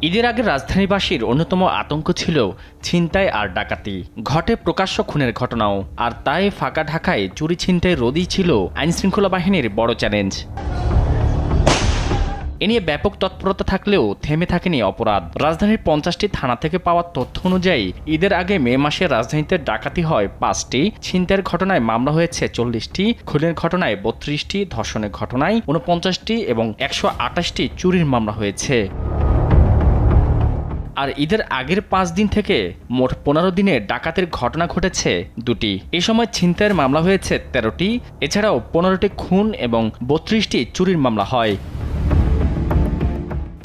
ঈদের আগে রাজধানীবাসীর অন্যতম আতঙ্ক ছিল ছিনতাই আর ডাকাতি, ঘটে প্রকাশ্য খুনের ঘটনাও। আর তাই ফাঁকা ঢাকায় চুরি ছিনতাই রোধই ছিল আইনশৃঙ্খলা বাহিনীর বড় চ্যালেঞ্জ। এ নিয়ে ব্যাপক তৎপরতা থাকলেও থেমে থাকেনি অপরাধ। রাজধানীর 50টি থানা থেকে পাওয়া তথ্য অনুযায়ী ঈদের আগে মে মাসে রাজধানীতে ডাকাতি হয় 5টি, ছিনতাইয়ের ঘটনায় মামলা হয়েছে 40টি, খুনের ঘটনায় 32টি, ধর্ষণের ঘটনায় 49টি এবং 128টি চুরির মামলা হয়েছে। আর ঈদের আগের 5 দিন থেকে মোট 15 দিনে ডাকাতির ঘটনা ঘটেছে 2টি। এ সময় ছিনতাইয়ের মামলা হয়েছে 13টি, এছাড়াও 15টি খুন এবং 32টি চুরির মামলা হয়।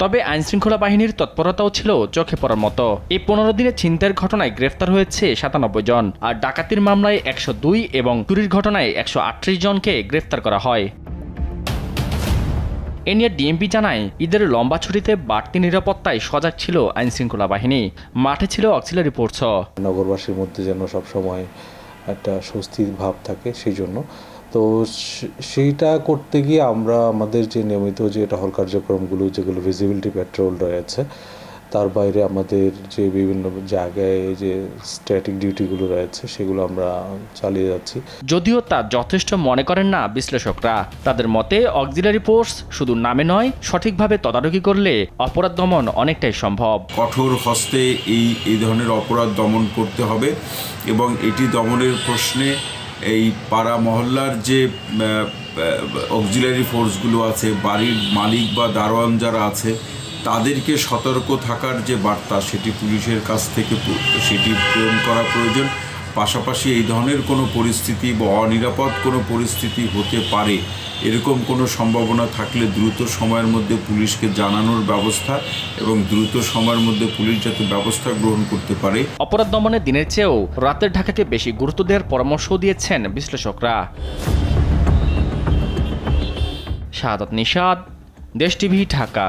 তবে আইনশৃঙ্খলা বাহিনীর তৎপরতাও ছিল চোখে পড়ার মতো। এই 15 দিনে ছিনতাইয়ের ঘটনায় গ্রেফতার হয়েছে 97 জন, আর ডাকাতির মামলায় 102 এবং চুরির ঘটনায় 138 জনকে গ্রেফতার করা হয়। এ নিয়ে ডিএমপি জানায়, ঈদের লম্বা ছুটিতে বাড়তি নিরাপত্তায় সজাগ ছিল আইনশৃঙ্খলা বাহিনী। মাঠে ছিল অক্সিলারি ফোর্সও। নগরবাসীর মধ্যে যেন সবসময় একটা স্বস্তির ভাব থাকে, সেই জন্য তো সেইটা করতে গিয়ে আমরা আমাদের যে নিয়মিত যে টহল কার্যক্রমগুলো, যেগুলো ভিজিবিলিটি পেট্রোল রয়েছে, তার বাইরে আমাদের যে বিভিন্ন জায়গায় যে স্ট্যাটিক ডিউটিগুলো রয়েছে, সেগুলো আমরা চালিয়ে যাচ্ছি। যদিও তা যথেষ্ট মনে করেন না বিশ্লেষকরা। তাদের মতে অক্সিলারি ফোর্স শুধু নামে নয়, সঠিকভাবে তদারকি করলে অপরাধ দমন অনেকটাই সম্ভব। কঠোর হস্তে এই ধরনের অপরাধ দমন করতে হবে এবং এটি দমনের প্রশ্নে এই পাড়া মহল্লার যে অক্সিলারি ফোর্সগুলো আছে, বাড়ির মালিক বা দারোয়ান যারা আছে, তাদেরকে সতর্ক থাকার যে বার্তা, সেটি পুলিশের কাছ থেকে সেটি প্রেরণ করা প্রয়োজন। পাশাপাশি এই ধরনের কোনো পরিস্থিতি বা অনিরাপদ কোনো পরিস্থিতি হতে পারে, এরকম কোনো সম্ভাবনা থাকলে দ্রুত সময়ের মধ্যে পুলিশকে জানানোর ব্যবস্থা এবং দ্রুত সময়ের মধ্যে পুলিশ যাতে ব্যবস্থা গ্রহণ করতে পারে। অপরাধ দমনের দিনের চেয়েও রাতের ঢাকাকে বেশি গুরুত্ব দেওয়ার পরামর্শ দিয়েছেন বিশ্লেষকরা। শাহাদাত নিশাদ, দেশ টিভি, ঢাকা।